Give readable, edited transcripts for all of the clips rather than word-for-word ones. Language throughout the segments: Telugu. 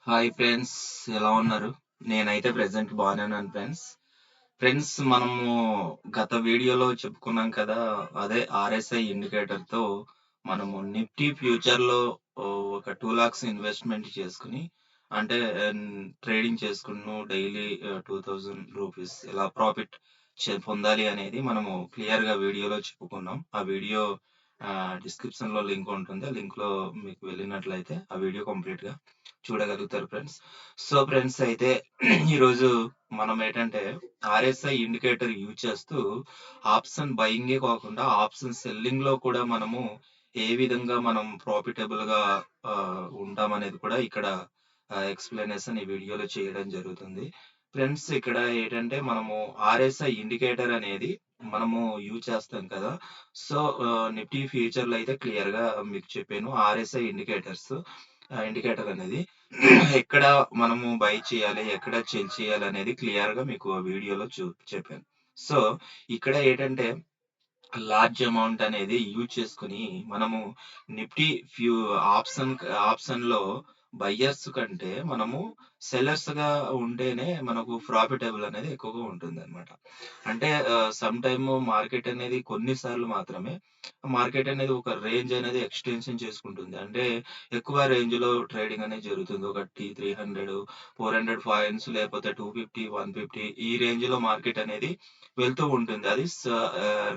హాయ్ ఫ్రెండ్స్, ఎలా ఉన్నారు? నేనైతే ప్రెజెంట్ బాగానే ఉన్నాను ఫ్రెండ్స్. మనము గత వీడియోలో చెప్పుకున్నాం కదా, అదే ఆర్ఎస్ఐ ఇండికేటర్తో మనము నిఫ్టీ ఫ్యూచర్లో ఒక 2 lakhs ఇన్వెస్ట్మెంట్ చేసుకుని, అంటే ట్రేడింగ్ చేసుకున్నాను డైలీ 2000 రూపీస్ ఎలా ప్రాఫిట్ పొందాలి అనేది మనము క్లియర్గా వీడియోలో చెప్పుకున్నాం. ఆ వీడియో డిస్క్రిప్షన్లో లింక్ ఉంటుంది. ఆ లింక్లో మీకు వెళ్ళినట్లయితే ఆ వీడియో కంప్లీట్గా చూడగలుగుతారు ఫ్రెండ్స్. సో ఫ్రెండ్స్, అయితే ఈరోజు మనం ఏంటంటే ఆర్ఎస్ఐ ఇండికేటర్ యూజ్ చేస్తూ ఆప్షన్ బయింగే కాకుండా ఆప్షన్ సెల్లింగ్ లో కూడా మనము ఏ విధంగా మనం ప్రాఫిటబుల్ గా ఉంటామనేది కూడా ఇక్కడ ఎక్స్ప్లెనేషన్ ఈ వీడియోలో చేయడం జరుగుతుంది. ఫ్రెండ్స్, ఇక్కడ ఏంటంటే మనము ఆర్ఎస్ఐ ఇండికేటర్ అనేది మనము యూజ్ చేస్తాం కదా. సో నిఫ్టీ ఫ్యూచర్ లో అయితే క్లియర్ గా మీకు చెప్పాను, ఆర్ఎస్ఐ ఇండికేటర్ అనేది ఎక్కడ మనము బై చేయాలి, ఎక్కడ సెల్ చేయాలి అనేది క్లియర్ గా మీకు వీడియోలో చెప్పాను. సో ఇక్కడ ఏంటంటే లార్జ్ అమౌంట్ అనేది యూజ్ చేసుకుని మనము నిఫ్టీ ఫ్యూ ఆప్షన్ లో బయ్యర్స్ కంటే మనము సెల్లర్స్ గా ఉంటేనే మనకు ప్రాఫిటబుల్ అనేది ఎక్కువగా ఉంటుంది అనమాట. అంటే సమ్ టైమ్ మార్కెట్ అనేది కొన్నిసార్లు మాత్రమే మార్కెట్ అనేది ఒక రేంజ్ అనేది ఎక్స్టెన్షన్ చేసుకుంటుంది. అంటే ఎక్కువ రేంజ్ లో ట్రేడింగ్ అనేది జరుగుతుంది. ఒక 300 400 పాయింట్స్, లేకపోతే 250 150 ఈ రేంజ్ లో మార్కెట్ అనేది వెళ్తూ ఉంటుంది. అది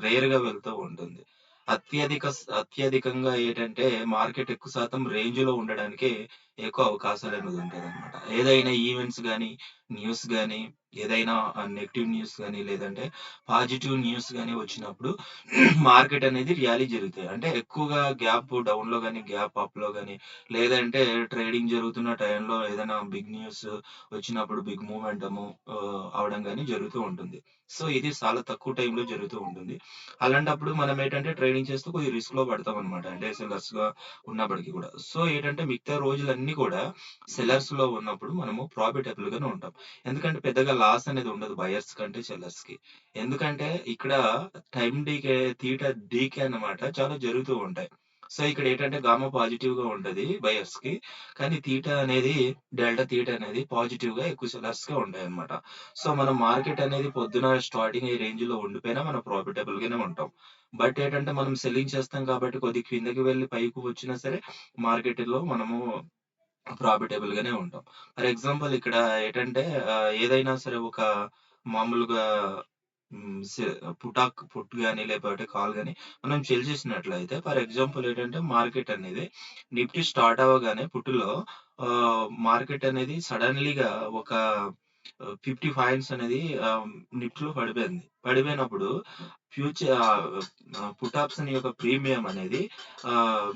రేర్ గా వెళ్తూ ఉంటుంది. అత్యధికంగా ఏంటంటే మార్కెట్ ఎక్కువ శాతం రేంజ్ లో ఉండడానికి ఎక్కువ అవకాశాలు అనేది ఉంటుంది అనమాట. ఏదైనా ఈవెంట్స్ కానీ, న్యూస్ కానీ, ఏదైనా నెగిటివ్ న్యూస్ కానీ, లేదంటే పాజిటివ్ న్యూస్ కానీ వచ్చినప్పుడు మార్కెట్ అనేది ర్యాలీ జరుగుతాయి. అంటే ఎక్కువగా గ్యాప్ డౌన్ లో కానీ, గ్యాప్ అప్ లో కానీ, లేదంటే ట్రేడింగ్ జరుగుతున్న టైంలో ఏదైనా బిగ్ న్యూస్ వచ్చినప్పుడు బిగ్ మూమెంటము అవడం కానీ జరుగుతూ ఉంటుంది. సో ఇది చాలా తక్కువ టైంలో జరుగుతూ ఉంటుంది. అలాంటప్పుడు మనం ఏంటంటే ట్రేడింగ్ చేస్తూ కొద్దిగా రిస్క్ లో పడతాం అనమాట, అంటే సెల్లర్స్ గా ఉన్నప్పటికీ కూడా. సో ఏంటంటే మిగతా రోజులన్నీ కూడా సెల్లర్స్ లో ఉన్నప్పుడు మనము ప్రాఫిటబుల్ గానే ఉంటాం. ఎందుకంటే పెద్దగా లాస్ అనేది ఉండదు బయర్స్ కంటే సెల్లర్స్ కి. ఎందుకంటే ఇక్కడ టైం డీకే, తీటా డీకే అన్నమాట చాలా జరుగుతూ ఉంటాయి. సో ఇక్కడ ఏంటంటే గామా పాజిటివ్ గా ఉంటది బయర్స్ కి, కానీ తీటా అనేది, డెల్టా తీటా అనేది పాజిటివ్ గా ఎక్కువ సెల్లర్స్ గా ఉంటాయి అన్నమాట. సో మనం మార్కెట్ అనేది పొద్దున స్టార్టింగ్ ఈ రేంజ్ లో ఉండిపోయినా మనం ప్రాఫిటబుల్ గానే ఉంటాం. బట్ ఏంటంటే మనం సెల్లింగ్ చేస్తాం కాబట్టి కొద్దిగా కిందకి వెళ్ళి పైకి వచ్చినా సరే మార్కెట్ లో మనము ప్రాఫిటబుల్ గానే ఉంటాం. ఫర్ ఎగ్జాంపుల్ ఇక్కడ ఏంటంటే ఏదైనా సరే ఒక మామూలుగా పుట్ గాని, లేకపోతే కాల్ గాని మనం సెల్ చేసినట్లయితే, ఫర్ ఎగ్జాంపుల్ ఏంటంటే మార్కెట్ అనేది నిఫ్టీ స్టార్ట్ అవ్వగానే పుట్టులో మార్కెట్ అనేది సడన్లీగా ఒక 50 పాయింట్స్ అనేది నిఫ్టీలో పడిపోయింది. పడిపోయినప్పుడు ఫ్యూచర్ పుట్ ఆప్షన్ యొక్క ప్రీమియం అనేది ఆహ్,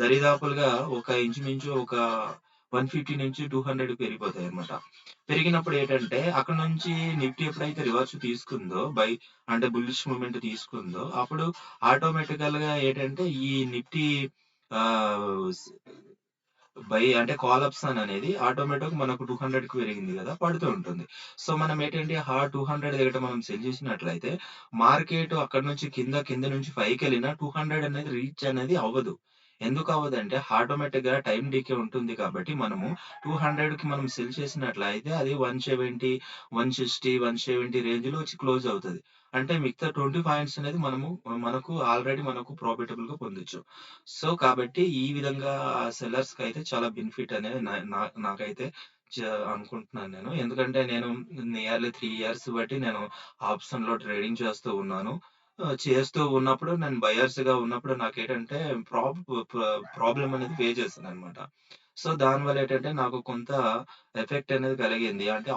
దరిదాపులుగా ఒక ఇంచుమించు ఒక 150 నుంచి 200 పెరిగిపోతాయన్నమాట. పెరిగినప్పుడు ఏంటంటే అక్కడ నుంచి నిఫ్టీ ఎప్పుడైతే రివర్స్ తీసుకుందో, అంటే బుల్లిష్ మూవ్‌మెంట్ తీసుకుందో, అప్పుడు ఆటోమేటికల్‌గా ఏంటంటే ఈ నిఫ్టీ ఆహ్, స్ అంటే కాల్ ఆప్షన్ అనేది ఆటోమేటిక్‌గా మనకు 200కి పెరిగింది కదా, పడుతూ ఉంటుంది. సో మనం ఏంటంటే 200 దగ్గర మనం సెల్ చేసినట్లయితే మార్కెట్ అక్కడి నుంచి కింద నుంచి పైకెళ్ళినా 200 అనేది రీచ్ అనేది అవ్వదు. ఎందుకు అవ్వదంటే ఆటోమేటిక్‌గా టైమ్ డీకే ఉంటుంది కాబట్టి మనము 200కి మనం సెల్ చేసినట్లయితే అది 170, 160, 170 రేంజ్‌లో వచ్చి క్లోజ్ అవుతది. అంటే మిగతా 20 పాయింట్స్ అనేది మనకు ఆల్రెడీ ప్రాఫిటబుల్‌గా పొందొచ్చు. సో కాబట్టి ఈ విధంగా సెల్లర్స్‌కైతే చాలా బెనిఫిట్ అనేది నాకైతే అనుకుంటున్నాను నేను. ఎందుకంటే నేను నియర్లీ 3 ఇయర్స్ బట్టి నేను ఆప్షన్‌లో ట్రేడింగ్ చేస్తూ ఉన్నాను. చేస్తూ ఉన్నప్పుడు నేను బయర్స్‌గా ఉన్నప్పుడు నాకేంటంటే ప్రాబ్ ప్ర ప్రాబ్లమ్ అనేది ఫేస్ చేశాననమాట. సో దానివల్ల ఏంటంటే నాకు కొంత ఎఫెక్ట్ అనేది కలిగింది. అంటే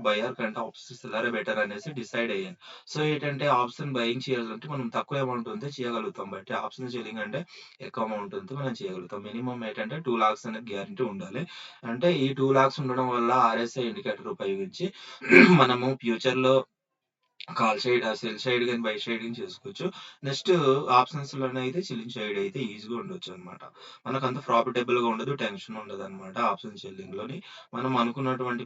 బయర్ కంటే ఆప్షన్ సెల్లరే బెటర్ అనేసి డిసైడ్ అయ్యాను. సో ఏంటంటే ఆప్షన్ బయింగ్ చేయాలంటే మనం తక్కువ అమౌంట్ ఉంటే చేయగలుగుతాం. బట్ ఆప్షన్ సెల్లింగ్ అంటే ఎక్కువ అమౌంట్ ఉంటే మనం చేయగలుగుతాం. మినిమమ్ ఏంటంటే 2 లాక్స్ అనేది గ్యారంటీ ఉండాలి. అంటే ఈ 2 లాక్స్ ఉండడం వల్ల ఆర్ఎస్ఐ ఇండికేటర్ ఉపయోగించి మనము ఫ్యూచర్‌లో సెల్ సైడ్ గాని, బై సైడ్ గాని చేసుకోవచ్చు. నెక్స్ట్ ఆప్షన్స్‌లోనైతే సెల్లింగ్ సైడ్ అయితే ఈజీగా ఉండొచ్చనమాట. మనకంత ప్రాఫిటబుల్‌గా ఉండదు, టెన్షన్ ఉండదనమాట ఆప్షన్ సెల్లింగ్‌లోని. మనం అనుకున్నటువంటి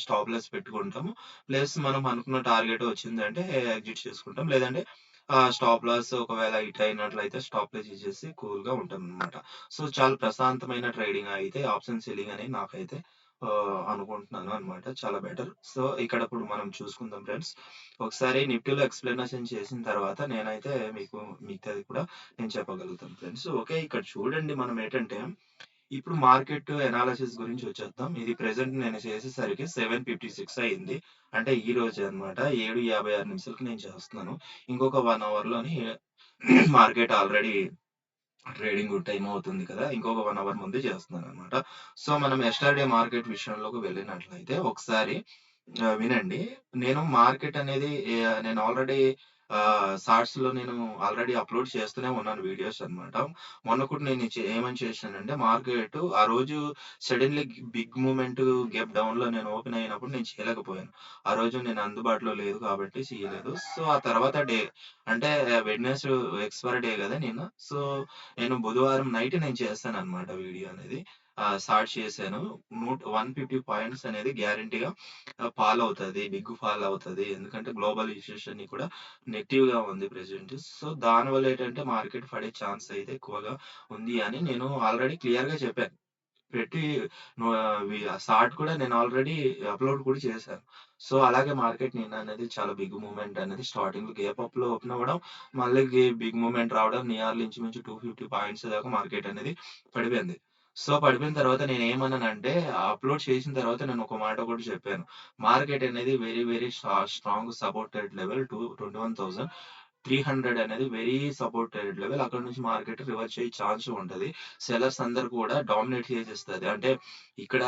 స్టాప్ లాస్ పెట్టుకుంటాము. ప్లస్ మనం అనుకున్న టార్గెట్ వచ్చిందంటే ఎగ్జిట్ చేసుకుంటాం. లేదంటే స్టాప్ లాస్ ఒకవేళ హిట్ అయినట్లయితే స్టాప్ లాస్ తీసేసి కూల్‌గా ఉంటామనమాట. సో చాలా ప్రశాంతమైన ట్రేడింగ్ అయితే ఆప్షన్ సెల్లింగ్ అనేది నాకైతే అనుకుంటున్నాను అన్నమాట. చాలా బెటర్. సో, ఇక్కడ ఇప్పుడు మనం చూసుకుందాం ఫ్రెండ్స్. ఒకసారి నిఫ్టీలో ఎక్స్‌ప్లనేషన్ చేసిన తర్వాత నేనైతే మిగతాది కూడా నేను చెప్పగలుగుతాను ఫ్రెండ్స్. ఓకే. ఇక్కడ చూడండి మనం ఏంటంటే ఇప్పుడు మార్కెట్ అనాలిసిస్ గురించి వచ్చేద్దాం. ఇది ప్రెజెంట్ నేను చేసేసరికి 7:56 అయింది. అంటే ఈ రోజే అన్నమాట. 7:56 నిమిషాలకి నేను చేస్తున్నాను. ఇంకొక 1 అవర్‌లోని మార్కెట్ ఆల్రెడీ ట్రేడింగ్ టైమ్ అవుతుంది కదా! ఇంకొక 1 అవర్ ముందే చేస్తున్నానన్నమాట. సో, మనం యెస్టర్‌డే మార్కెట్ విషయంలోకి వెళ్ళినట్లయితే ఒకసారి వినండి. నేను మార్కెట్ అనేది నేను ఆల్రెడీ షార్ట్స్‌లో నేను ఆల్రెడీ అప్‌లోడ్ చేస్తూనే ఉన్నాను వీడియోస్ అన్నమాట. మొన్న కూడా నేను ఏమని చేశానంటే మార్కెట్ ఆ రోజు సడెన్‌లీ బిగ్ మూవ్‌మెంట్ గ్యాప్ డౌన్‌లో నేను ఓపెన్ అయినప్పుడు నేను చేయలేకపోయాను. ఆ రోజు నేను అందుబాటులో లేదు కాబట్టి చేయలేదు. సో, ఆ తర్వాత డే అంటే వెడ్నెస్ ఎక్స్‌పైరీ డే గదా! నిన్న. సో, నేను బుధవారం నైట్ నేను చేశాననమాట వీడియో అనేది. స్టార్ట్ చేశాను. 150 పాయింట్స్ అనేది గ్యారంటీగా ఫాల్ అవుతది. బిగ్ ఫాల్ అవుతది. ఎందుకంటే గ్లోబల్ ఇష్యూస్ అన్ని కూడా నెగెటివ్‌గా ఉంది ప్రెజెంట్. సో, దానివల్ల ఏంటంటే మార్కెట్ పడే ఛాన్స్ అయితే ఎక్కువగా ఉంది అని నేను ఆల్రెడీ క్లియర్‌గా చెప్పాను. పెట్టి షార్ట్ కూడా నేను ఆల్రెడీ అప్‌లోడ్ కూడా చేశాను. సో, అలాగే మార్కెట్ నిన్న అనేది చాలా బిగ్ మూవ్‌మెంట్ అనేది స్టార్టింగ్‌లో గ్యాప్ అప్‌లో ఓపెన్ అవ్వడం, మళ్ళీ బిగ్ మూవ్‌మెంట్ రావడం నియర్లీ ఇంచుమించు 250 పాయింట్స్ దాకా మార్కెట్ అనేది పడిపోయింది. సో, పడిపోయిన తర్వాత నేనేమన్నానంటే అప్‌లోడ్ చేసిన తర్వాత నేను ఒక మాట కూడా చెప్పాను. మార్కెట్ అనేది very very strong supported level 21,300 అనేది వెరీ సపోర్టెడ్ లెవెల్. అక్కడి నుంచి మార్కెట్ రివర్స్ అయ్యే ఛాన్స్ ఉంటది. సెల్లర్స్ అందరూ కూడా డామినేట్ చేసేస్తది. అంటే ఇక్కడ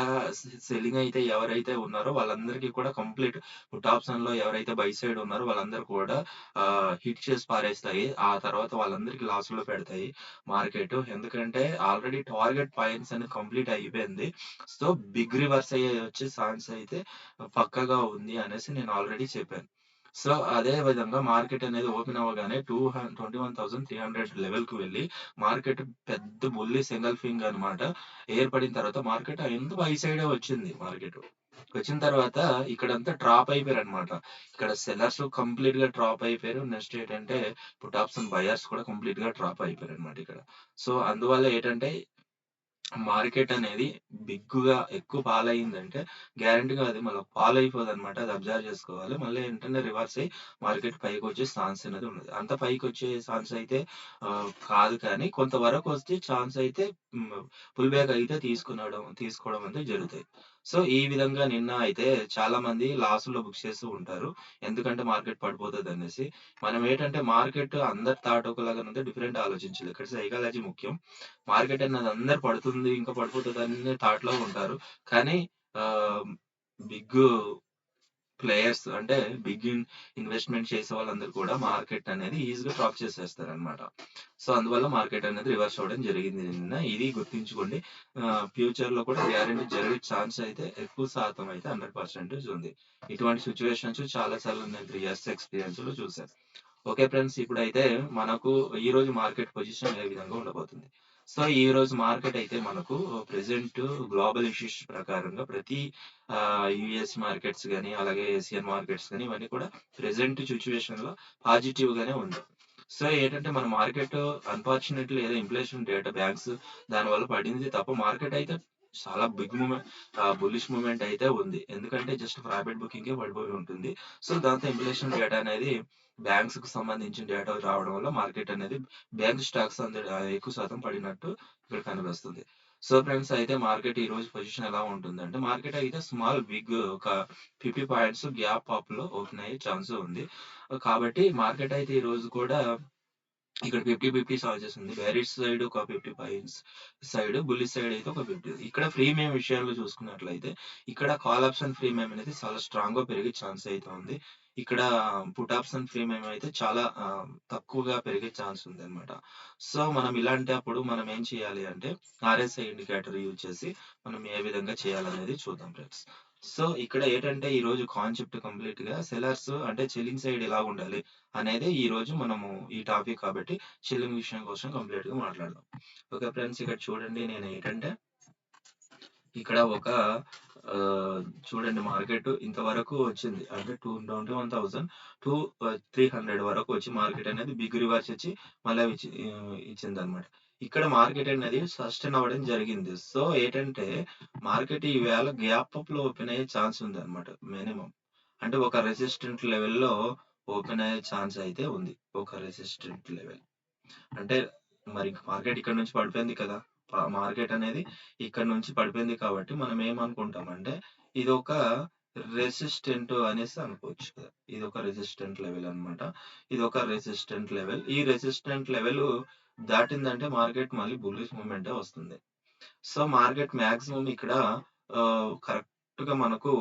సెల్లింగ్ అయితే ఎవరైతే ఉన్నారో వాళ్ళందరికీ కూడా కంప్లీట్ పుట్ ఆప్షన్‌లో ఎవరైతే బై సైడ్ ఉన్నారో వాళ్ళందరూ కూడా హిట్ చేసి పారేస్తాయి. ఆ తర్వాత వాళ్ళందరికీ లాస్‌లో పెడతాయి మార్కెట్. ఎందుకంటే ఆల్రెడీ టార్గెట్ పాయింట్స్ అనేది కంప్లీట్ అయిపోయింది. సో, బిగ్ రివర్స్ వచ్చే ఛాన్స్ అయితే పక్కాగా ఉంది అనేసి నేను ఆల్రెడీ చెప్పాను. సో, అదే విధంగా మార్కెట్ అనేది ఓపెన్ అవ్వగానే 21,300 లెవెల్‌కి వెళ్లి మార్కెట్ పెద్ద బుల్లిష్ ఎంగల్ఫింగ్ అన్నమాట. ఏర్పడిన తర్వాత మార్కెట్ ఎంత బై సైడే వచ్చింది మార్కెట్. వచ్చిన తర్వాత ఇక్కడంతా డ్రాప్ అయిపోయారన్నమాట. ఇక్కడ సెల్లర్స్ కంప్లీట్‌గా డ్రాప్ అయిపోయారు. నెక్స్ట్ ఏంటంటే పుట్ ఆప్షన్ బయర్స్ కూడా కంప్లీట్‌గా డ్రాప్ అయిపోయారన్నమాట ఇక్కడ. సో, అందువల్ల ఏంటంటే మార్కెట్ అనేది బిగ్‌గా ఎక్కువ ఫాల్ అయిందంటే గ్యారంటీగా అది మళ్ళా ఫాల్ అయిపోదన్నమాట. అది అబ్జర్వ్ చేసుకోవాలి. మళ్ళీ వెంటనే రివర్స్ అయ్యి మార్కెట్ పైకొచ్చే ఛాన్స్ అనేది ఉన్నది. అంత పైకొచ్చే ఛాన్స్ అయితే కాదు కానీ కొంతవరకు వచ్చే ఛాన్స్ అయితే హ్మ్. పుల్ బ్యాక్ అయితే తీసుకోవడం అయితే జరుగుతాయి. సో, ఈ విధంగా నిన్న అయితే చాలామంది లాస్‌లో బుక్ చేస్తూ ఉంటారు. ఎందుకంటే మార్కెట్ పడిపోతదనేసి. మనం ఏంటంటే మార్కెట్ అందరి థాట్ ఒకలాగానుంటే డిఫరెంట్ ఆలోచించాలి. ఇక్కడ సైకాలజీ ముఖ్యం. మార్కెట్ అన్నది అందరు పడుతుంది, ఇంకా పడిపోతదనే థాట్‌లో ఉంటారు. కానీ ఆహ్, బిగ్ ప్లేయర్స్ అంటే బిగ్ ఇన్వెస్ట్‌మెంట్ చేసే వాళ్ళందరూ కూడా మార్కెట్ అనేది ఈజీగా డ్రాప్ చేసేస్తారనమాట. సో, అందువల్ల మార్కెట్ అనేది రివర్స్ అవ్వడం జరిగింది నిన్న. ఇది గుర్తుంచుకోండి. ఫ్యూచర్‌లో కూడా గ్యారంటీ జరిగే ఛాన్స్ అయితే ఎక్కువ శాతం అయితే 100% ఉంది. ఇటువంటి సిట్యుయేషన్స్ చాలా సార్లు నేను 3 ఇయర్స్ ఎక్స్‌పీరియన్స్‌లో చూసాను. Okay friends. ఇప్పుడైతే మనకు ఈరోజు మార్కెట్ పొజిషన్ ఏ విధంగా ఉండబోతుంది. సో, ఈరోజు మార్కెట్ అయితే మనకు ప్రెజెంట్ గ్లోబల్ ఇష్యూస్ ప్రకారంగా ప్రతి యూఎస్ మార్కెట్స్ గాని, అలాగే ఏషియన్ మార్కెట్స్ గాని ఇవన్నీ కూడా ప్రెజెంట్ సిట్యుయేషన్‌లో పాజిటివ్‌గానే ఉంది. సో, ఏంటంటే మన మార్కెట్ అన్‌ఫార్చునేట్‌లీ ఏదో ఇన్‌ఫ్లేషన్ డేటా బ్యాంక్స్ దానివల్ల పడింది తప్ప మార్కెట్ అయితే చాలా బిగ్ బుల్లిష్ మూవ్‌మెంట్ అయితే ఉంది. ఎందుకంటే జస్ట్ ప్రాఫిట్ బుకింగే పడిపోయి ఉంటుంది. సో, దాంతో ఇన్‌ఫ్లేషన్ డేటా అనేది బ్యాంక్స్‌కి సంబంధించిన డేటా రావడం వల్ల మార్కెట్ అనేది బ్యాంక్ స్టాక్స్ ఎక్కువ శాతం పడినట్టు ఇక్కడ కనిపిస్తుంది. సో, ఫ్రెండ్స్ అయితే మార్కెట్ ఈరోజు పొజిషన్ ఎలా ఉంటుందంటే మార్కెట్ అయితే బిగ్ ఒక 50 పాయింట్స్ గ్యాప్ అప్‌లో ఓపెన్ అయ్యే ఛాన్స్ ఉంది. కాబట్టి మార్కెట్ అయితే ఈరోజు కూడా ఇక్కడ 50, 50 చార్జెస్ ఉంది. బేరిష్ సైడ్ ఒక 50 పాయింట్స్ బుల్లిష్ సైడ్ అయితే ఒక 50. ఇక్కడ ప్రీమియం విషయాల్లో చూసుకున్నట్లయితే ఇక్కడ కాల్ ఆప్షన్ ప్రీమియం అనేది చాలా స్ట్రాంగ్‌గా పెరిగే ఛాన్స్ అయితే ఉంది. ఇక్కడ పుట్ ఆప్షన్ ప్రీమియం అయితే చాలా తక్కువగా పెరిగే ఛాన్స్ ఉందన్నమాట. సో, మనం ఇలాంటప్పుడు మనం ఏం చేయాలి అంటే ఆర్ఎస్ఐ ఇండికేటర్ యూజ్ చేసి మనం ఏ విధంగా చేయాలనేది చూద్దాం ఫ్రెండ్స్. సో, ఇక్కడ ఏంటంటే ఈరోజు కాన్సెప్ట్ కంప్లీట్‌గా సెల్లర్స్ అంటే సెల్లింగ్ సైడ్ ఎలాగుండాలి అనేది ఈరోజు మనము ఈ టాపిక్ కాబట్టి చిల్లింగ్ విషయం కోసం కంప్లీట్‌గా మాట్లాడదాం. Okay friends. ఇక్కడ చూడండి నేనేంటంటే ఇక్కడ ఒక చూడండి మార్కెట్ ఇంతవరకు వచ్చింది. అంటే 21,000 టు 300 వరకు వచ్చి మార్కెట్ అనేది బిగ్ రివర్స్ ఇచ్చి మళ్ళా ఇచ్చిందన్నమాట. ఇక్కడ మార్కెట్ అనేది సస్టైన్ అవ్వడం జరిగింది. సో ఏంటంటే మార్కెట్ ఈవేళ గ్యాప్ అప్‌లో ఓపెన్ అయ్యే ఛాన్స్ ఉందన్నమాట మినిమమ్. అంటే ఒక రెసిస్టెంట్ లెవెల్‌లో ఓపెన్ అయ్యే ఛాన్స్ అయితే ఉంది. ఒక రెసిస్టెంట్ లెవెల్. అంటే మరి మార్కెట్ ఇక్కడ నుంచి పడిపోయింది కదా! మార్కెట్ అనేది ఇక్కడ నుంచి పడిపోయింది కాబట్టి మనం ఏమనుకుంటామంటే ఇదొక రెసిస్టెంట్ అనేసి అనుకోవచ్చు కదా! ఇదొక రెసిస్టెంట్ లెవెల్ అన్నమాట. ఇదొక రెసిస్టెంట్ లెవెల్. ఈ రెసిస్టెంట్ లెవెల్ దాటిందంటే మార్కెట్ మళ్ళీ బుల్లిష్ మూవ్‌మెంటే వస్తుంది. సో, మార్కెట్ మాక్సిమం ఇక్కడ కరెక్ట్‌గా మనకు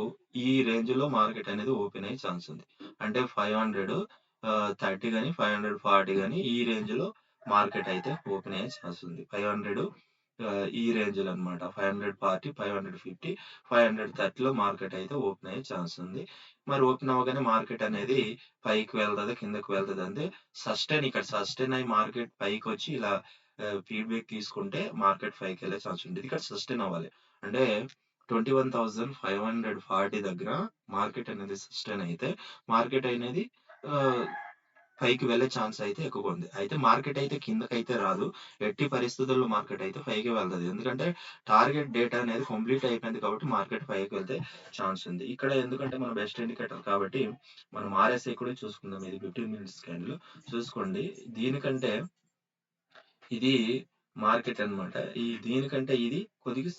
ఈ రేంజ్‌లో మార్కెట్ అనేది ఓపెన్ అయ్యే ఛాన్స్ ఉంది. అంటే 530 గాని, 540 గాని ఈ రేంజ్‌లో మార్కెట్ అయితే ఓపెన్ అయ్యే ఛాన్స్ ఉంది. 500 ఈ రేంజ్‌లో అన్నమాట. 540, 550, 530లో మార్కెట్ అయితే ఓపెన్ అయ్యే ఛాన్స్ ఉంది. మరి ఓపెన్ అవ్వగానే మార్కెట్ అనేది పైకి వెళ్తదా? కిందకి వెళ్తదా? అంటే ఇక్కడ సస్టైన్ అయ్యి మార్కెట్ పైకొచ్చి ఇలా ఫీడ్‌బ్యాక్ తీసుకుంటే మార్కెట్ పైకెళ్ళే ఛాన్స్ ఉంటది. ఇక్కడ సస్టైన్ అవ్వాలి. అంటే 21,540 దగ్గర మార్కెట్ అనేది సస్టైన్ అయితే మార్కెట్ అనేది ఆహ్, పైకి వెళ్ళే ఛాన్స్ అయితే ఎక్కువగా ఉంది. అయితే మార్కెట్ అయితే కిందకైతే రాదు. ఎట్టి పరిస్థితుల్లో మార్కెట్ అయితే పైకే వెళ్తది. ఎందుకంటే టార్గెట్ డేటా అనేది కంప్లీట్ అయిపోయింది కాబట్టి మార్కెట్ పైకి వెళ్తే ఛాన్స్ ఉంది. ఇక్కడ ఎందుకంటే మన బెస్ట్ ఇండికేటర్ కాబట్టి మనం ఆర్ఎస్ఐ కూడా చూసుకుందాం. ఇది 15 మినిట్స్ క్యాండిల్ చూసుకోండి. దీనికంటే ఇది మార్కెట్ అన్నమాట. దీనికంటే ఇది కొద్దిగా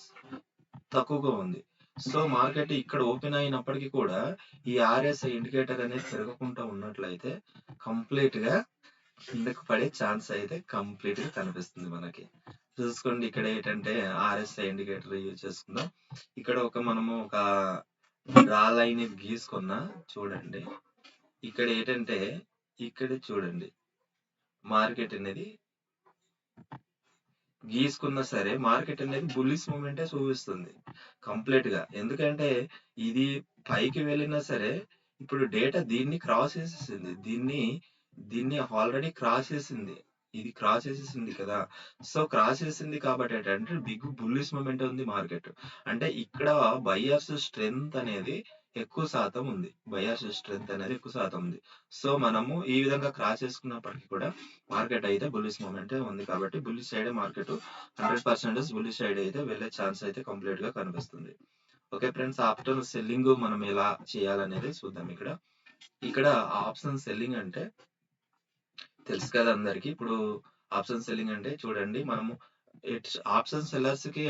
తక్కువగా ఉంది. సో, మార్కెట్ ఇక్కడ ఓపెన్ అయినప్పటికి కూడా ఈ ఆర్ఎస్ఐ ఇండికేటర్ అనేది పెరగకుండా ఉన్నట్లయితే కంప్లీట్‌గా కిందకి పడే ఛాన్స్ అయితే కంప్లీట్‌గా కనిపిస్తుంది మనకి. చూసుకోండి ఇక్కడ ఏంటంటే ఆర్ఎస్ఐ ఇండికేటర్ యూజ్ చేసుకుందాం. ఇక్కడ మనము ఒక డ్రా లైన్ గీసుకున్నా చూడండి. ఇక్కడ ఏంటంటే ఇక్కడ చూడండి. మార్కెట్ అనేది గీసుకున్నా సరే మార్కెట్ అనేది బుల్లిష్ మూవ్‌మెంటే చూపిస్తుంది కంప్లీట్‌గా. ఎందుకంటే ఇది పైకి వెళ్ళినా సరే ఇప్పుడు డేటా దీన్ని క్రాస్ చేసేసింది. దీన్ని ఆల్రెడీ క్రాస్ చేసింది. ఇది క్రాస్ చేసేసింది కదా! సో, క్రాస్ చేసింది కాబట్టి ఏంటంటే బిగ్ బుల్లిష్ మూవ్‌మెంటే ఉంది మార్కెట్. అంటే ఇక్కడ బయర్స్ స్ట్రెంత్ అనేది ఎక్కువ శాతం ఉంది. బయర్స్ స్ట్రెంత్ అనేది ఎక్కువ శాతం ఉంది. సో, మనము ఈ విధంగా క్రాస్ చేసుకున్నప్పటికి కూడా మార్కెట్ అయితే బుల్లిష్ మూవ్‌మెంటే ఉంది కాబట్టి బుల్లిష్ సైడే మార్కెట్ 100% బుల్లిష్ సైడ్ అయితే వెళ్ళే ఛాన్స్ అయితే కంప్లీట్‌గా కనిపిస్తుంది. Okay friends. ఆఫ్టర్ సెల్లింగ్ మనం ఎలా చేయాలనేది చూద్దాం ఇక్కడ. ఇక్కడ ఆప్షన్ సెల్లింగ్ అంటే తెలుసు కదా అందరికి. ఇప్పుడు ఆప్షన్ సెల్లింగ్ అంటే చూడండి మనము ఆప్షన్ సెల్లర్స్‌కి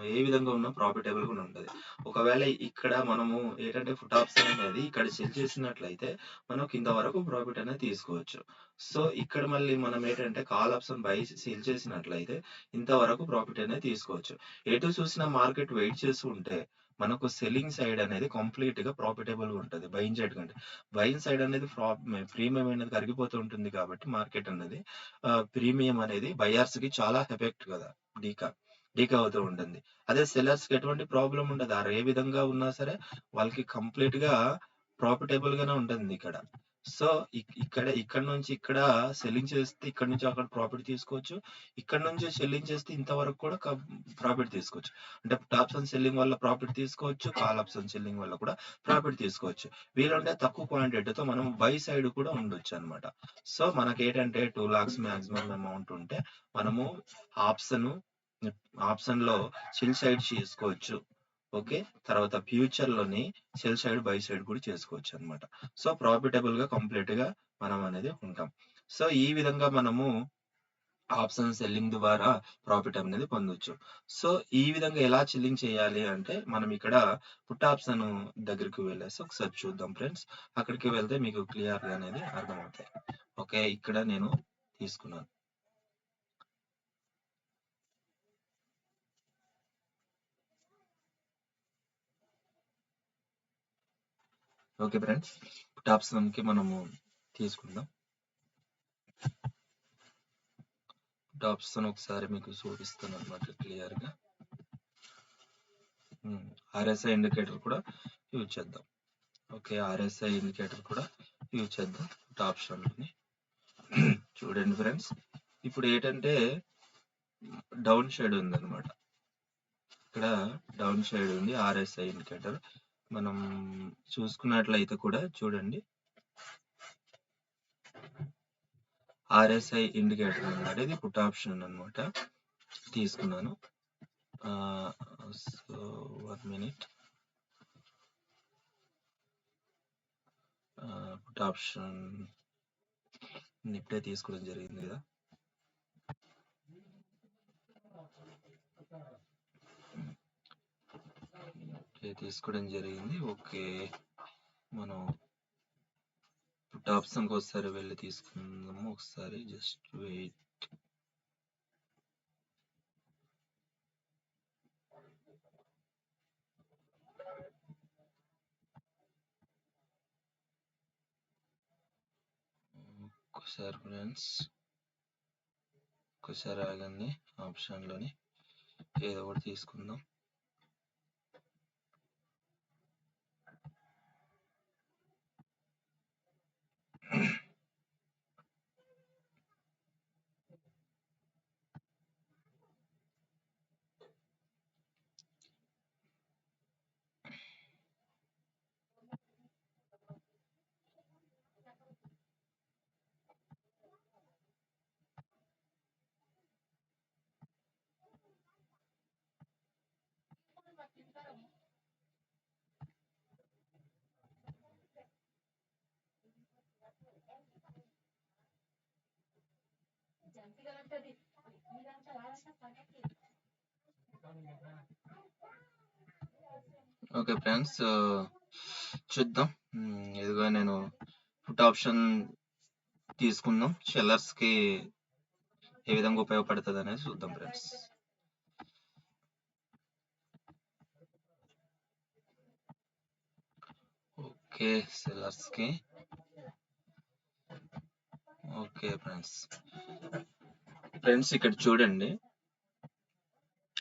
ఏ విధంగా ఉన్నా ప్రాఫిటబుల్‌గా ఉంటది. ఒకవేళ ఇక్కడ మనము ఏంటంటే పుట్ ఆప్షన్ అనేది ఇక్కడ సెల్ చేసినట్లయితే మనం కింద వరకు ప్రాఫిట్ అనేది తీసుకోవచ్చు. సో, ఇక్కడ మళ్ళీ మనం ఏంటంటే కాల్ ఆప్షన్ బై సెల్ చేసినట్లయితే ఇంతవరకు ప్రాఫిట్ అనేది తీసుకోవచ్చు. ఎటు చూసినా మార్కెట్ వెయిట్ చేస్తూ ఉంటే మనకు సెల్లింగ్ సైడ్ అనేది కంప్లీట్‌గా ప్రాఫిటబుల్‌గా ఉంటది. బయింగ్ సైడ్ కంటే. బయింగ్ సైడ్ అనేది ప్రీమియం అనేది కరిగిపోతూ ఉంటుంది కాబట్టి మార్కెట్ అనేది ప్రీమియం అనేది బయర్స్‌కి చాలా ఎఫెక్ట్ కదా! డీకా. డీకా అవుతూ ఉంటుంది. అదే సెల్లర్స్‌కి ఎటువంటి ప్రాబ్లమ్ ఉండదు. ఏ విధంగా ఉన్నా సరే వాళ్ళకి కంప్లీట్‌గా ప్రాఫిటబుల్‌గానే ఉంటుంది ఇక్కడ. సో, ఇక్కడ నుంచి ఇక్కడ సెల్లింగ్ చేస్తే ఇక్కడి నుంచి అక్కడ ప్రాఫిట్ తీసుకోవచ్చు. ఇక్కడ నుంచి సెల్లింగ్ చేస్తే ఇంతవరకు కూడా ప్రాఫిట్ తీసుకోవచ్చు. అంటే పుట్ ఆప్షన్ సెల్లింగ్ వల్ల ప్రాఫిట్ తీసుకోవచ్చు. కాల్ ఆప్షన్ సెల్లింగ్ వల్ల కూడా ప్రాఫిట్ తీసుకోవచ్చు. వీలుంటే తక్కువ క్వాంటిటీతో మనం బై సైడ్ కూడా ఉండొచ్చన్నమాట. సో, మనకేంటంటే 2 లాక్స్ మాక్సిమం అమౌంట్ ఉంటే మనము ఆప్షన్‌లో సెల్ సైడ్ చేసుకోవచ్చు. ఓకే. తర్వాత ఫ్యూచర్‌లోని సెల్ సైడ్, బై సైడ్ కూడా చేసుకోవచ్చన్నమాట. సో, ప్రాఫిటబుల్‌గా కంప్లీట్‌గా మనం అనేది ఉంటాం. సో, ఈ విధంగా మనము ఆప్షన్ సెల్లింగ్ ద్వారా ప్రాఫిట్ అనేది పొందొచ్చు. సో, ఈ విధంగా ఎలా సెల్లింగ్ చేయాలి అంటే మనం ఇక్కడ పుట్ ఆప్షన్ దగ్గరికి వెళ్ళేసి ఒకసారి చూద్దాం ఫ్రెండ్స్. అక్కడికి వెళ్తే మీకు క్లియర్‌గా అనేది అర్థమవుతాయి. ఓకే. ఇక్కడ నేను తీసుకున్నాను. Okay friends. పుట్ ఆప్షన్‌కి మనము తీసుకుందాం. పుట్ ఆప్షన్ ఒకసారి మీకు చూపిస్తానన్నమాట క్లియర్‌గా. ఆర్ఎస్ఐ ఇండికేటర్ కూడా యూజ్ చేద్దాం. ఓకే. ఆర్ఎస్ఐ ఇండికేటర్ కూడా యూజ్ చేద్దాం పుట్ ఆప్షన్‌ని. చూడండి ఫ్రెండ్స్. ఇప్పుడు ఏంటంటే డౌన్ షేడ్ ఉందన్నమాట. ఇక్కడ డౌన్ షేడ్ ఉంది ఆర్ఎస్ఐ ఇండికేటర్. మనం చూసుకున్నట్లయితే కూడా చూడండి. RSI ఇండికేటర్ అన్నమాట. ఇది పుట్ ఆప్షన్ అన్నమాట. తీసుకున్నాను. So 1 minute. పుట్ ఆప్షన్ ఇప్పుడే తీసుకోవడం జరిగింది కదా. తీసుకోవడం జరిగింది. ఓకే, మనం పుట్ ఆప్షన్కి ఒకసారి వెళ్ళి తీసుకుందాము. ఒకసారి జస్ట్ వెయిట్. ఒకసారి ఫ్రెండ్స్, ఒకసారి ఆగండి. ఆప్షన్లోని ఏదో ఒకటి తీసుకుందాం. ఓకే ఫ్రెండ్స్, చూద్దాం. ఇదిగో నేను పుట్ ఆప్షన్ తీసుకుందాం. సెల్లర్స్ కి ఏ విధంగా ఉపయోగపడుతుంది అనేది చూద్దాం ఫ్రెండ్స్. ఓకే, సెల్లర్స్ కి. ఓకే ఫ్రెండ్స్ ఇక్కడ చూడండి.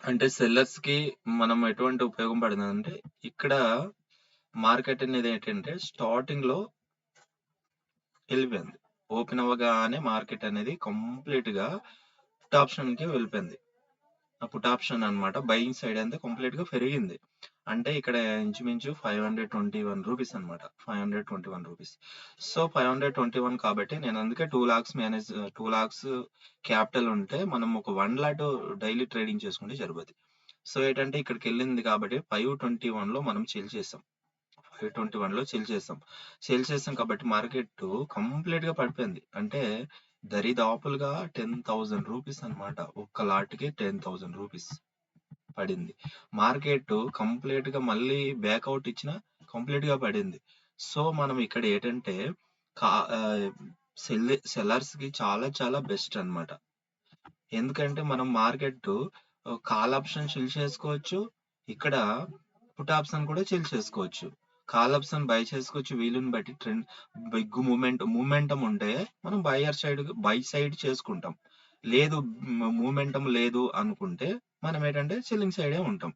అంటే సెల్లర్స్ కి మనం ఎటువంటి ఉపయోగం పడుతుంది అంటే, ఇక్కడ మార్కెట్ అనేది ఏంటంటే స్టార్టింగ్ లో వెళ్ళిపోయింది. ఓపెన్ అవ్వగానే మార్కెట్ అనేది కంప్లీట్ గా పుట్ ఆప్షన్ కి వెళ్ళిపోయింది. ఆ పుట్ ఆప్షన్ అన్నమాట బయింగ్ సైడ్ అంతా కంప్లీట్ గా పెరిగింది. అంటే ఇక్కడ ఇంచుమించు 521 రూపీస్ అనమాట. 521 రూపీస్. సో 521 కాబట్టి నేను అందుకే 2 lakhs 2 lakhs క్యాపిటల్ ఉంటే మనం ఒక 1 lakh డైలీ ట్రేడింగ్ చేసుకుంటే సరిపోద్ది. సో ఏంటంటే ఇక్కడికి వెళ్ళింది కాబట్టి 521 లో మనం సెల్ చేసాం. 521 లో సెల్ చేసాం కాబట్టి మార్కెట్ కంప్లీట్ గా పడిపోయింది. అంటే దరిదాపులుగా 10,000 రూపీస్ అనమాట. ఒక్క లాట్కి 10,000 రూపీస్ పడింది. మార్కెట్ కంప్లీట్ గా మళ్ళీ బ్యాక్అవుట్ ఇచ్చిన కంప్లీట్ గా పడింది. సో మనం ఇక్కడ ఏంటంటే సెల్లర్స్ కి చాలా చాలా బెస్ట్ అన్నమాట. ఎందుకంటే మనం మార్కెట్ కాల్ ఆప్షన్ సెల్ చేసుకోవచ్చు, ఇక్కడ పుట్ ఆప్షన్ కూడా సెల్ చేసుకోవచ్చు. కాల్ ఆప్షన్ బై చేసుకోవచ్చు వీలుని బట్టి. ట్రెండ్ బిగ్ మూమెంటం ఉంటే మనం బై సైడ్ చేసుకుంటాం. లేదు, మూమెంటం లేదు అనుకుంటే మనం ఏంటంటే సెల్లింగ్ సైడే ఉంటాం.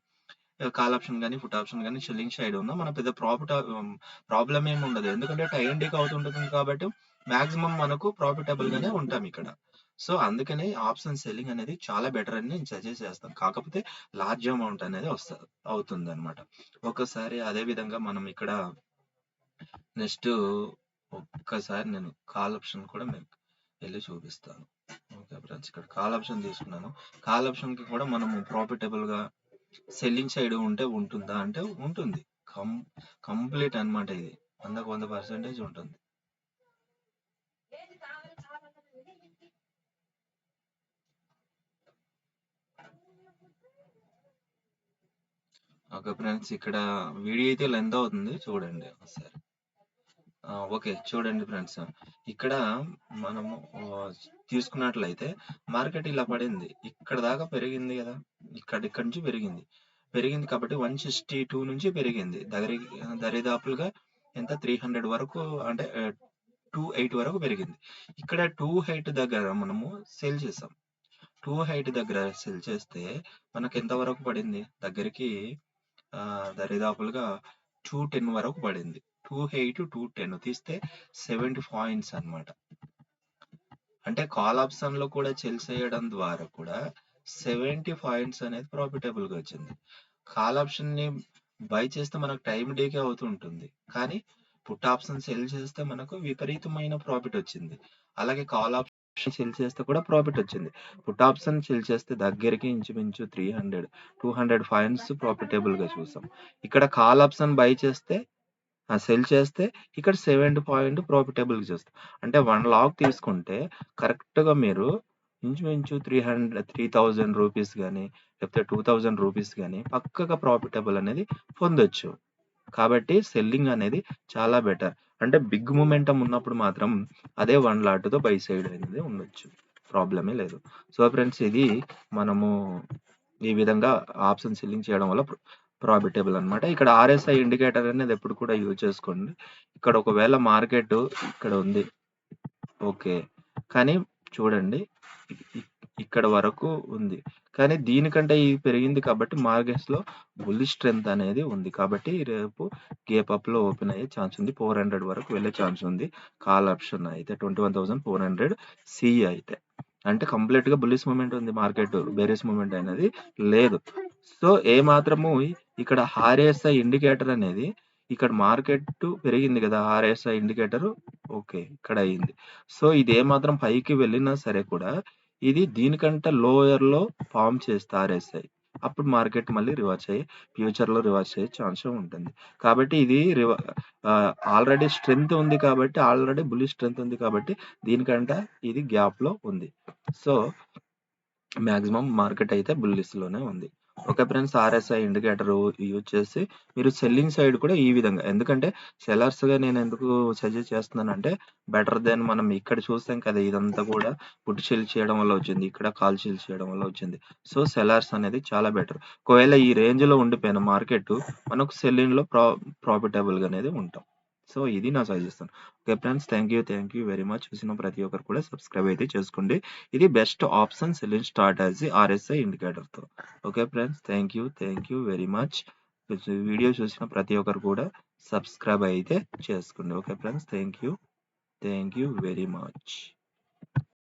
కాల్ ఆప్షన్ కానీ పుట్ ఆప్షన్ కానీ సెల్లింగ్ సైడ్ ఉన్నా మన పెద్ద ప్రాబ్లం ఏమి ఉండదు. ఎందుకంటే టై అండ్ డేక్ అవుతుంటుంది కాబట్టి మాక్సిమం మనకు ప్రాఫిటబుల్ గానే ఉంటాం ఇక్కడ. సో అందుకని ఆప్షన్ సెల్లింగ్ అనేది చాలా బెటర్ అని నేను సజెస్ట్ చేస్తాను. కాకపోతే లార్జ్ అమౌంట్ అనేది అవుతుంది అనమాట. ఒకసారి అదే విధంగా మనం ఇక్కడ నెక్స్ట్ ఒక్కసారి నేను కాల్ ఆప్షన్ కూడా మీకు వెళ్ళి చూపిస్తాను. ఓకే ఫ్రెండ్స్, ఇక్కడ కాల్ ఆప్షన్ తీసుకున్నాను. కాల్ ఆప్షన్ కి కూడా మనము ప్రాఫిటబుల్ గా సెల్లింగ్ సైడ్ ఉంటే ఉంటుందా అంటే ఉంటుంది. కంప్లీట్ అన్నమాట. ఇది 100% ఉంటుంది. ఓకే ఫ్రెండ్స్, ఇక్కడ వీడియో అయితే లెంత్ అవుతుంది, చూడండి ఒకసారి. ఓకే చూడండి ఫ్రెండ్స్, ఇక్కడ మనము తీసుకున్నట్లయితే మార్కెట్ ఇలా పడింది. ఇక్కడ దాకా పెరిగింది కదా, ఇక్కడ నుంచి పెరిగింది కాబట్టి 162 నుంచి పెరిగింది. దరిదాపులుగా ఎంత 300 వరకు, అంటే 280 వరకు పెరిగింది. ఇక్కడ 280 దగ్గర మనము సేల్ చేసాం. 280 దగ్గర సేల్ చేస్తే మనకి ఎంత వరకు పడింది? దగ్గరికి దరిదాపులుగా 210 వరకు పడింది. 280 210 తీస్తే 70 పాయింట్స్ అన్నమాట. అంటే కాల్ ఆప్షన్ లో కూడా సెల్ చేయడం ద్వారా కూడా 70 పాయింట్స్ అనేది ప్రాఫిటబుల్ గా వచ్చింది. కాల్ ఆప్షన్ ని బై చేస్తే మనకు టైం డేకే అవుతుంటుంది, కానీ పుట్ ఆప్షన్ సెల్ చేస్తే మనకు విపరీతమైన ప్రాఫిట్ వచ్చింది. అలాగే కాల్ ఆప్షన్ సెల్ చేస్తే కూడా ప్రాఫిట్ వచ్చింది. పుట్ ఆప్షన్ సెల్ చేస్తే దగ్గరికి ఇంచుమించు 300, 200 పాయింట్స్ ప్రాఫిటబుల్‌గా చూసాం. ఇక్కడ కాల్ ఆప్షన్ బై చేస్తే సెల్ చేస్తే ఇక్కడ 70 పాయింట్ ప్రాఫిటబుల్‌గా చూస్తాం. అంటే 1 లాక్ తీసుకుంటే కరెక్ట్‌గా మీరు ఇంచుమించు 3000 రూపీస్ గాని, లేకపోతే 2000 రూపీస్ గాని పక్కగా ప్రాఫిటబుల్ అనేది పొందొచ్చు. కాబట్టి సెల్లింగ్ అనేది చాలా బెటర్. అంటే బిగ్ మొమెంటమ్ ఉన్నప్పుడు మాత్రం అదే 1 లాట్‌తో బై సైడ్ అనేది ఉండొచ్చు. ప్రాబ్లమే లేదు. సో ఫ్రెండ్స్, ఇది మనము ఈ విధంగా ఆప్షన్ సెల్లింగ్ చేయడం వల్ల ప్రాఫిటబుల్ అన్నమాట. ఇక్కడ ఆర్ఎస్ఐ ఇండికేటర్ అనేది ఎప్పుడు కూడా యూజ్ చేసుకోండి. ఇక్కడ ఒకవేళ మార్కెట్ ఇక్కడ ఉంది. ఓకే. కానీ చూడండి, ఇక్కడ వరకు ఉంది. కానీ దీనికంటే ఇది పెరిగింది కాబట్టి మార్కెట్స్‌లో బుల్లిష్ స్ట్రెంత్ అనేది ఉంది. కాబట్టి రేపు గేప్ అప్‌లో ఓపెన్ అయ్యే ఛాన్స్ ఉంది. 400 వరకు వెళ్ళే ఛాన్స్ ఉంది. కాల్ ఆప్షన్ అయితే 21,400 సి అయితే. అంటే కంప్లీట్‌గా బుల్లిష్ మూవ్‌మెంట్ ఉంది మార్కెట్. బేరిష్ మూవ్‌మెంట్ అనేది లేదు. సో, ఏమాత్రము ఇక్కడ ఆర్ఎస్ఐ ఇండికేటర్ అనేది ఇక్కడ మార్కెట్ పెరిగింది కదా! RSI indicator okay. ఇక్కడ అయింది. సో, ఇది ఏమాత్రం పైకి వెళ్ళినా సరే కూడా ఇది దీనికంటే లోయర్‌లో ఫార్మ్ చేస్తే ఆర్ఎస్ఐ. అప్పుడు మార్కెట్ మళ్ళీ రివర్స్ అయ్యి ఫ్యూచర్‌లో రివర్స్ అయ్యే ఛాన్స్ ఉంటుంది. కాబట్టి ఇది ఆల్రెడీ స్ట్రెంత్ ఉంది కాబట్టి ఆల్రెడీ బుల్లిష్ స్ట్రెంత్ ఉంది కాబట్టి దీనికంటే ఇది గ్యాప్‌లో ఉంది. సో, మాక్సిమం మార్కెట్ అయితే బుల్లిష్‌లోనే ఉంది. Okay friends, RSI indicator use చేసి మీరు సెల్లింగ్ సైడ్ కూడా ఈ విధంగా, ఎందుకంటే సెల్లర్స్‌గా నేను ఎందుకు సజెస్ట్ చేస్తున్నానంటే బెటర్ దెన్ మనం ఇక్కడ చూస్తాం కదా, ఇదంతా కూడా పుట్ సెల్ చేయడం వల్ల వచ్చింది. ఇక్కడ కాల్ సెల్ చేయడం వల్ల వచ్చింది. సో, సెల్లర్స్ అనేది చాలా బెటర్. ఒకవేళ ఈ రేంజ్‌లో ఉండిపోయిన మార్కెట్ మనకు సెల్లింగ్‌లో ప్రాఫిటబుల్‌గా అనేది ఉంటాం. సో, ఇది నా suggestion. Okay friends, thank you very much. చూసిన ప్రతి ఒక్కరు కూడా సబ్స్క్రైబ్ అయితే చేసుకోండి. ఇది best option selling strategy RSI ఇండికేటర్‌తో. Okay friends, thank you very much. Video చూసిన ప్రతి ఒక్కరు కూడా సబ్స్క్రైబ్ అయితే చేసుకోండి. Okay friends, thank you very much.